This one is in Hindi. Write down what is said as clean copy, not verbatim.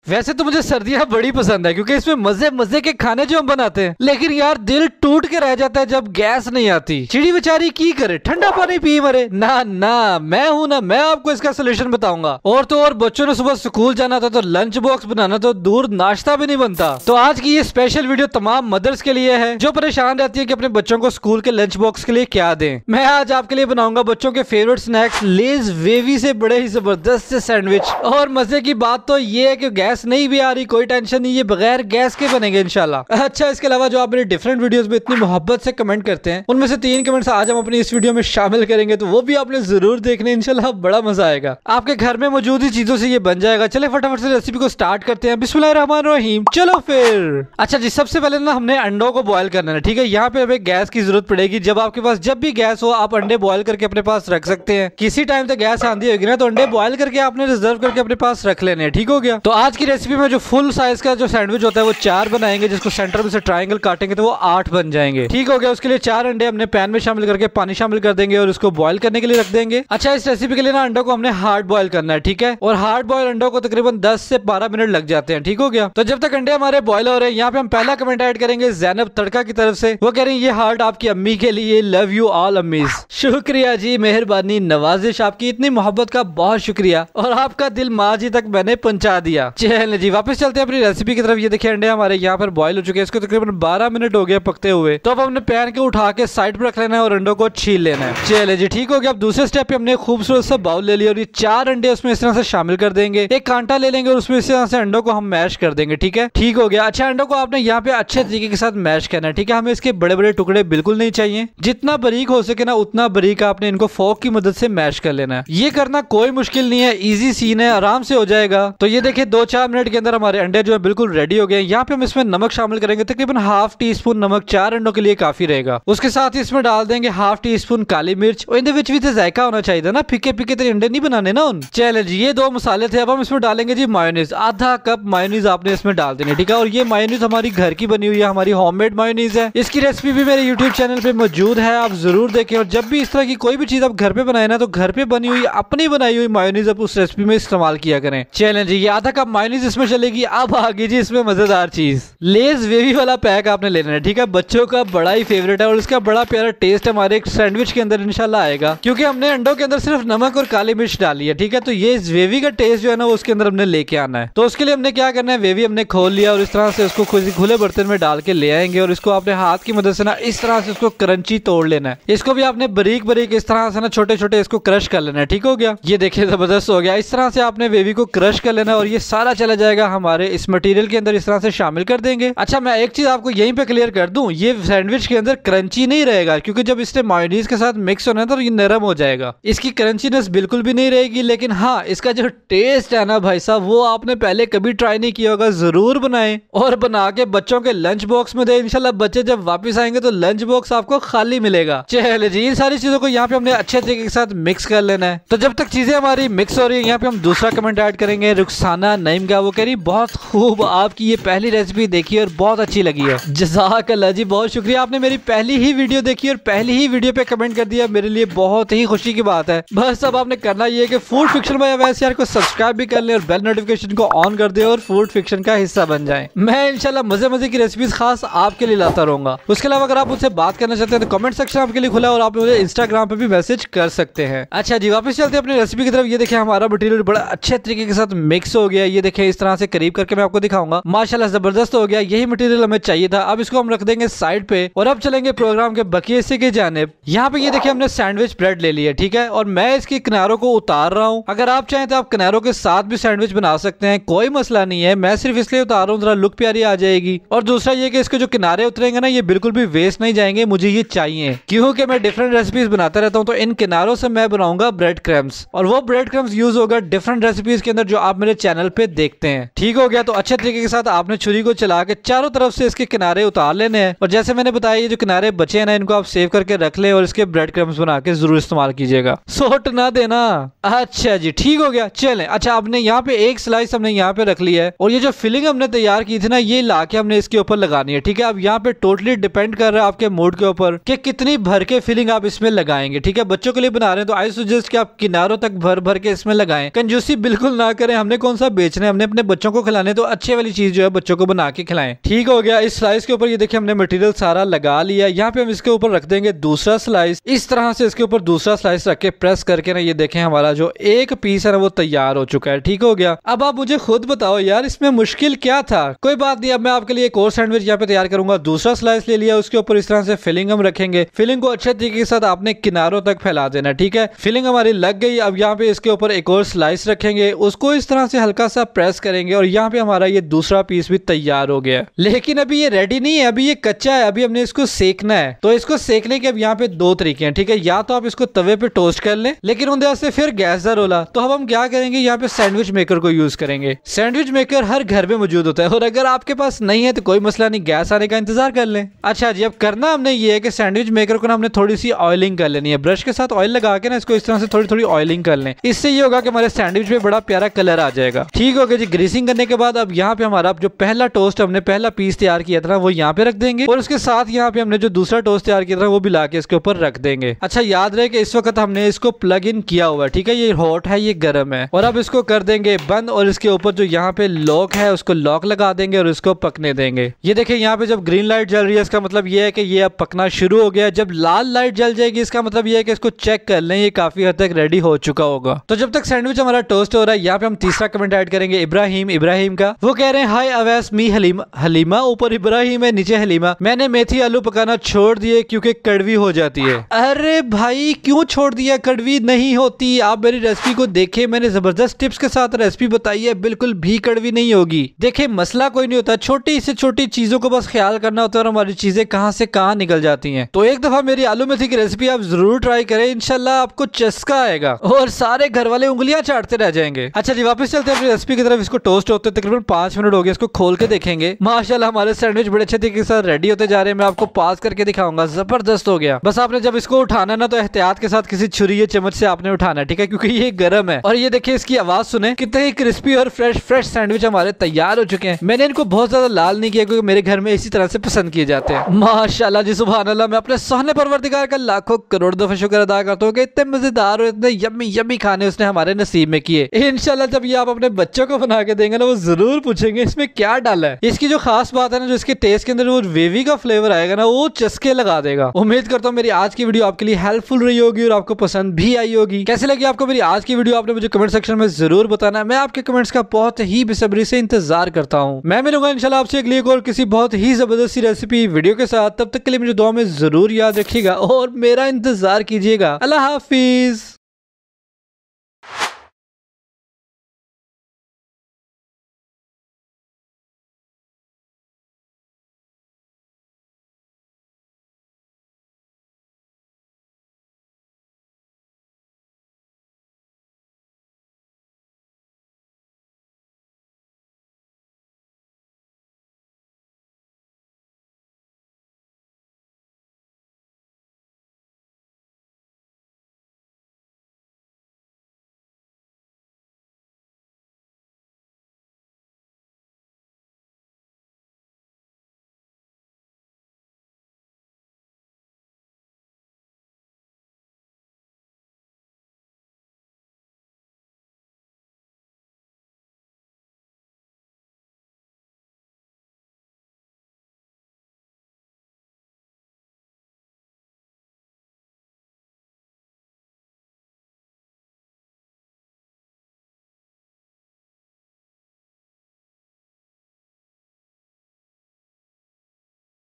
वैसे तो मुझे सर्दियां बड़ी पसंद है क्योंकि इसमें मजे मजे के खाने जो हम बनाते हैं, लेकिन यार दिल टूट के रह जाता है जब गैस नहीं आती। चिड़ी बेचारी की करे, ठंडा पानी पी मरे। ना ना, मैं हूं ना, मैं आपको इसका सोल्यूशन बताऊंगा। और तो और बच्चों ने सुबह स्कूल जाना था तो लंच बॉक्स बनाना तो दूर नाश्ता भी नहीं बनता। तो आज की ये स्पेशल वीडियो तमाम मदर्स के लिए है जो परेशान रहती है कि अपने बच्चों को स्कूल के लंच बॉक्स के लिए क्या दें। मैं आज आपके लिए बनाऊंगा बच्चों के फेवरेट स्नैक्स लेज वेवी से बड़े ही जबरदस्त से सैंडविच। और मजे की बात तो ये है कि गैस नहीं भी आ रही, कोई टेंशन नहीं, ये बगैर गैस के बनेंगे इंशाल्लाह। अच्छा, इसके अलावा जो आप मेरे डिफरेंट वीडियोस में इतनी मोहब्बत से कमेंट करते हैं, उनमें से 3 कमेंट्स आज हम अपनी इस वीडियो में शामिल करेंगे, तो वो भी आपने जरूर देखने, इंशाल्लाह बड़ा मजा आएगा। आपके घर में मौजूद ही चीजों से ये बन जाएगा। चले फटाफट से रेसिपी को स्टार्ट करते हैं। बिस्मिल्लाहिर्रहमानिर्रहीम। चलो फिर। अच्छा जी, सबसे पहले ना हमने अंडों को बॉयल करना है, ठीक है। यहाँ पे हमें गैस की जरूरत पड़ेगी। जब आपके पास जब भी गैस हो आप अंडे बॉयल करके अपने पास रख सकते हैं। किसी टाइम तक गैस आंधी होगी ना तो अंडे बॉयल करके आपने रिजर्व करके अपने पास रख लेने हैं, ठीक हो गया। तो आज की रेसिपी में जो फुल साइज का जो सैंडविच होता है वो 4 बनाएंगे, जिसको सेंटर में से ट्रायंगल काटेंगे तो वो 8 बन जाएंगे, ठीक हो गया। उसके लिए 4 अंडे हमने पैन में शामिल करके पानी शामिल कर देंगे और उसको बॉयल करने के लिए रख देंगे। अच्छा, इस रेसिपी के लिए ना अंडों को हमने हार्ड बॉयल करना है, ठीक है। और हार्ड बॉयल अंडों को तकरीबन 10 से 12 मिनट लग जाते हैं, ठीक हो गया। तो जब तक अंडे हमारे बॉयल हो रहे हैं, यहाँ पे हम पहला कमेंट ऐड करेंगे ज़ैनब तड़का की तरफ से। वो कह रही है ये हार्ट आपकी अम्मी के लिए, लव यू ऑल अम्मीज। शुक्रिया जी, मेहरबानी, नवाजिश, आपकी इतनी मोहब्बत का बहुत शुक्रिया। और आपका दिल माँ जी तक मैंने पहुंचा दिया। चलिए जी, वापस चलते हैं अपनी रेसिपी की तरफ। ये देखिए अंडे हमारे यहाँ पर बॉयल हो चुके हैं, इसको तकरीबन 12 मिनट हो गए पकते हुए। तो अब हमने पैन के उठा के साइड पर रख लेना है और अंडों को छील लेना है। चलिए जी, ठीक हो गया। अब दूसरे स्टेप पे हमने खूबसूरत सा बाउल ले लिया और ये 4 अंडे उसमें इस तरह से शामिल कर देंगे। एक कांटा ले लेंगे और उसमें इस तरह से अंडों को हम मैश कर देंगे, ठीक है। ठीक हो गया। अच्छा, अंडों को आपने यहाँ पे अच्छे तरीके के साथ मैश करना है, ठीक है। हमें इसके बड़े बड़े टुकड़े बिल्कुल नहीं चाहिए। जितना बारीक हो सके ना उतना बारीक आपने इनको फोर्क की मदद से मैश कर लेना है। ये करना कोई मुश्किल नहीं है, इजी सीन है, आराम से हो जाएगा। तो ये देखिए 2-4 मिनट के अंदर हमारे अंडे जो है बिल्कुल रेडी हो गए। यहाँ पे हम इसमें नमक शामिल करेंगे, तकरीबन ½ टीस्पून नमक 4 अंडों के लिए काफी रहेगा। उसके साथ ही इसमें डाल देंगे ½ टीस्पून काली मिर्च। और इनके विच भी तो जायका होना चाहिए ना, फिक्के फिक्के तो अंडे नहीं बनाने ना उन। चले जी, ये 2 मसाले थे। अब हम इसमें डालेंगे जी मायोनीज। आधा कप मायोनीज आपने इसमें डाल देनी, ठीक है। और ये मायोनीज हमारी घर की बनी हुई है, हमारी होममेड मायोनीज है। इसकी रेसिपी भी मेरे यूट्यूब चैनल पे मौजूद है, आप जरूर देखें। और जब भी इस तरह की कोई भी चीज आप घर पे बनाए ना तो घर पे बनी हुई अपनी बनाई हुई मायोनीज आप उस रेसिपी में इस्तेमाल किया करें। चलें जी, ये आधा कप मायोनीज इसमें चलेगी। अब आगे जी इसमें मजेदार चीज, लेज वेवी वाला पैक आपने लेना है, ठीक है। बच्चों का बड़ा ही फेवरेट है और इसका बड़ा प्यारा टेस्ट हमारे सैंडविच के अंदर इंशाल्लाह आएगा, क्योंकि हमने अंडों के अंदर सिर्फ नमक और काली मिर्च डाली है, ठीक है। तो ये वेवी का टेस्ट जो है ना वो उसके अंदर हमने लेके आना है। तो उसके लिए हमने क्या करना है, वेवी हमने खोल लिया और इस तरह से उसको खुले बर्तन में डाल के ले आएंगे और इसको आपने हाथ की मदद से ना इस तरह से उसको क्रंची तोड़ लेना है। इसको भी आपने बारीक बारीक इस तरह से ना छोटे छोटे इसको क्रश कर लेना है, ठीक हो गया। ये देखिए जबरदस्त हो गया। इस तरह से आपने वेवी को क्रश कर लेना और ये सारा चला जाएगा हमारे इस मटेरियल के अंदर, इस तरह से शामिल कर देंगे। अच्छा, मैं एक चीज आपको यहीं पे क्लियर कर दूं, ये सैंडविच के अंदर क्रंची नहीं रहेगा, क्योंकि जब इसने मायोनीज के साथ मिक्स होना है तो ये नरम हो जाएगा। इसकी क्रंचीनेस बिल्कुल भी नहीं रहेगी। लेकिन हाँ, इसका जो टेस्ट है ना भाई साहब, वो आपने पहले कभी ट्राई नहीं किया होगा, जरूर बनाएं और बना के बच्चों के लंच बॉक्स में दे। इंशाल्लाह बच्चे जब वापस आएंगे तो लंच बॉक्स आपको खाली मिलेगा। चलिए जी, इन सारी चीजों को यहाँ पे हमने अच्छे तरीके के साथ मिक्स कर लेना है। तो जब तक चीजें हमारी मिक्स हो रही है, यहाँ पे हम दूसरा कमेंट ऐड करेंगे रुखसाना नईम का। वो कह रही बहुत खूब, आपकी ये पहली रेसिपी देखी और बहुत अच्छी लगी है। जज़ाकल्लाह जी, बहुत शुक्रिया, आपने मेरी पहली ही वीडियो देखी और पहली ही वीडियो पे कमेंट कर दिया, मेरे लिए बहुत ही खुशी की बात है। बस अब आपने करना ये है कि फूड फिक्शन बाय अवैस यार को सब्सक्राइब भी कर ले और बेल नोटिफिकेशन को ऑन कर दे और फूड फिक्शन का हिस्सा बन जाए। मैं इंशाल्लाह मजे मजे की रेसिपीज खास आपके लिए लाता रहूंगा। उसके अलावा अगर आप मुझसे बात करना चाहते हैं तो कमेंट सेक्शन आपके लिए खुला है और आप मुझे इंस्टाग्राम पे भी मैसेज कर सकते हैं। अच्छा जी, वापस चलते हैं अपनी रेसिपी की तरफ। ये देखिए हमारा मटेरियल बड़ा अच्छे तरीके के साथ मिक्स हो गया। ये देखिए इस तरह से करीब करके मैं आपको दिखाऊंगा। माशाल्लाह जबरदस्त हो गया। यही मटेरियल हमें चाहिए था। अब इसको हम रख देंगे साइड पे और अब चलेंगे प्रोग्राम के बकिए से की जानिब। यहाँ पे ये देखिए हमने सैंडविच ब्रेड ले लिया, ठीक है। और मैं इसकी किनारों को उतार रहा हूँ। अगर आप चाहें तो आप किनारों के साथ भी सैंडविच बना सकते हैं, कोई मसला नहीं है। मैं सिर्फ इसलिए उतार रहा हूँ जरा लुक प्यारी आ जाएगी। और दूसरा ये कि इसके जो किनारे उतरेंगे ना ये बिल्कुल भी वेस्ट नहीं जाएंगे, मुझे ये चाहिए क्योंकि मैं डिफरेंट रेसिपीज बनाता रहता हूँ। तो इन किनारों से मैं बनाऊंगा ब्रेड क्रम्स और वो ब्रेड क्रम्स यूज होगा डिफरेंट रेसिपीज के अंदर जो आप मेरे चैनल पे देखते हैं, ठीक हो गया। तो अच्छे तरीके के साथ आपने छुरी को चला के चारों तरफ से इसके किनारे उतार लेने हैं। और जैसे मैंने बताया ये जो किनारे बचे हैं ना इनको आप सेव करके रख ले और इसके ब्रेड क्रम्स बना के जरूर इस्तेमाल कीजिएगा, सोट ना देना। अच्छा जी, ठीक हो गया। चलें, अच्छा आपने यहाँ पे एक स्लाइस हमने यहाँ पे रख लिया है और ये जो फिलिंग हमने तैयार की थी ना ये ला के हमने इसके ऊपर लगानी है, ठीक है। अब यहाँ पे टोटली डिपेंड कर रहा है आपके मूड के ऊपर कि कितनी भर के फिलिंग आप इसमें लगाएंगे, ठीक है। बच्चों के लिए बना रहे हैं तो आई सजेस्ट कि आप किनारों तक भर भर के इसमें लगाएं, कंजूसी बिल्कुल ना करें। हमने कौन सा बेचना है, हमने अपने बच्चों को खिलाने तो अच्छे वाली चीज जो है बच्चों को बना के खिलाएं। ठीक हो गया। इस स्लाइस के ऊपर ये देखिए हमने मटेरियल सारा लगा लिया। यहाँ पे हम इसके ऊपर रख देंगे दूसरा स्लाइस। इस तरह से इसके ऊपर दूसरा स्लाइस रख के प्रेस करके ना ये देखें हमारा जो एक पीस है ना वो तैयार हो चुका है। ठीक हो गया। अब आप मुझे खुद बताओ यार इसमें मुश्किल क्या था। कोई बात नहीं, अब मैं आपके लिए एक और सैंडविच यहाँ पे तैयार करूंगा। दूसरा स्लाइस ले लिया, उसके ऊपर इस तरह से फिलिंग हम रखेंगे। फिलिंग को अच्छे तरीके के साथ आपने किनारों तक फैला देना। ठीक है, फिलिंग हमारी लग गई। अब यहाँ पे इसके ऊपर एक और स्लाइस रखेंगे, उसको इस तरह से हल्का सा प्रेस करेंगे और यहाँ पे हमारा ये दूसरा पीस भी तैयार हो गया। लेकिन अभी ये रेडी नहीं है, अभी ये कच्चा है, अभी हमने इसको सेकना है। तो इसको सेकने के अब यहाँ पे दो तरीके हैं। ठीक है, या तो आप इसको तवे पे टोस्ट कर लें, लेकिन उनके से फिर गैस का रोला। तो अब हम क्या करेंगे, यहाँ पे सैंडविच मेकर को यूज करेंगे। सैंडविच मेकर हर घर में मौजूद होता है और अगर आपके पास नहीं है तो कोई मसला नहीं, गैस आने का इंतजार कर लें। अच्छा जी, अब करना हमने ये है कि सैंडविच मेकर को ना हमने थोड़ी सी ऑयलिंग कर लेनी है। ब्रश के साथ ऑयल लगा के ना इसको इस तरह से थोड़ी थोड़ी ऑयलिंग कर लें। इससे ये होगा कि हमारे सैंडविच में बड़ा प्यारा कलर आ जाएगा। ठीक हो गया जी। ग्रीसिंग करने के बाद अब यहाँ पे हमारा जो पहला टोस्ट हमने पहला पीस तैयार किया था वो यहाँ पे रख देंगे और उसके साथ यहाँ पे हमने जो दूसरा टोस्ट तैयार किया था वो भी लाके इसके ऊपर रख देंगे। अच्छा, याद रहे कि इस वक्त हमने इसको प्लग इन किया हुआ है। ठीक है, ये हॉट है, ये गर्म है। और अब इसको कर देंगे बंद और इसके ऊपर जो यहाँ पे लॉक है उसको लॉक लगा देंगे और इसको पकने देंगे। ये देखिए यहाँ पे जब ग्रीन लाइट जल रही है इसका मतलब ये है कि ये अब पकना शुरू हो गया। जब लाल लाइट जल जाएगी इसका मतलब ये है कि इसको चेक कर लें, ये काफी हद तक रेडी हो चुका होगा। तो जब तक सैंडविच हमारा टोस्ट हो रहा है यहाँ पे हम तीसरा कमेंट ऐड करेंगे इब्राहिम का। वो कह रहे हैं हाय अवैस मी हलीमा, ऊपर इब्राहिम है नीचे हलीमा। मैंने मेथी आलू पकाना छोड़ दिए क्योंकि कड़वी हो जाती है। अरे भाई क्यों छोड़ दिया, कड़वी नहीं होती। आप मेरी रेसिपी को देखे, मैंने जबरदस्त टिप्स के साथ रेसिपी बताई है, बिल्कुल भी कड़वी नहीं होगी। देखे मसला कोई नहीं होता, छोटी से छोटी चीजों को बस ख्याल करना होता है और हमारी चीजें कहां से कहां निकल जाती हैं। तो एक दफा मेरी आलू मेथी की रेसिपी आप जरूर ट्राई करें, इंशाल्लाह आपको चस्का आएगा और सारे घर वाले उंगलियां चाटते रह जाएंगे। अच्छा जी, वापस चलते हैं अपनी रेसिपी की तरफ। इसको टोस्ट होते तकरीबन 5 मिनट हो गए, इसको खोल के देखेंगे। माशाल्लाह हमारे सैंडविच बड़े अच्छे तरीके के साथ रेडी होते जा रहे हैं। मैं आपको पास करके दिखाऊंगा, जबरदस्त हो गया। बस आपने जब इसको उठाना ना तो एहतियात के साथ किसी छुरी या चम्मच से आपने उठाना, ठीक है, क्योंकि ये गर्म है। और ये देखिए इसकी आवाज सुने, कितने ही क्रिस्पी और फ्रेश सैंडविच हमारे तैयार हो चुके हैं। मैंने इनको बहुत ज्यादा लाल नहीं किया क्योंकि मेरे घर में इसी तरह से पसंद किए जाते हैं। माशाल्लाह जी, सुभान अल्लाह। मैं अपने सोहने परवरदिगार का लाखों करोड़ दफा शुक्र अदा करता हूँ कि इतने मजेदार और इतने यम्मी खाने उसने हमारे नसीब में किए। इंशाल्लाह जब ये आप अपने बच्चों को बना के देंगे ना वो जरूर पूछेंगे इसमें क्या डाला है। इसकी जो खास बात है ना, जो इसके टेस्ट के अंदर वो वेवी का फ्लेवर आएगा ना, वो चस्के लगा देगा। उम्मीद करता हूँ मेरी आज की वीडियो आपके लिए हेल्पफुल रही होगी और आपको पसंद भी आई होगी। कैसे लगी आपको मेरी आज की वीडियो, आपने मुझे कमेंट सेक्शन में जरूर बताना। मैं आपके कमेंट्स का बहुत ही बेसब्री से इंतजार करता हूँ। मैं मिलूंगा इंशाल्लाह आपसे अगली और किसी बहुत ही जबरदस्त रेसिपी वीडियो के साथ। तब तक के लिए मुझे दुआ में जरूर याद रखिएगा और मेरा इंतजार कीजिएगा। अल्लाह हाफिज।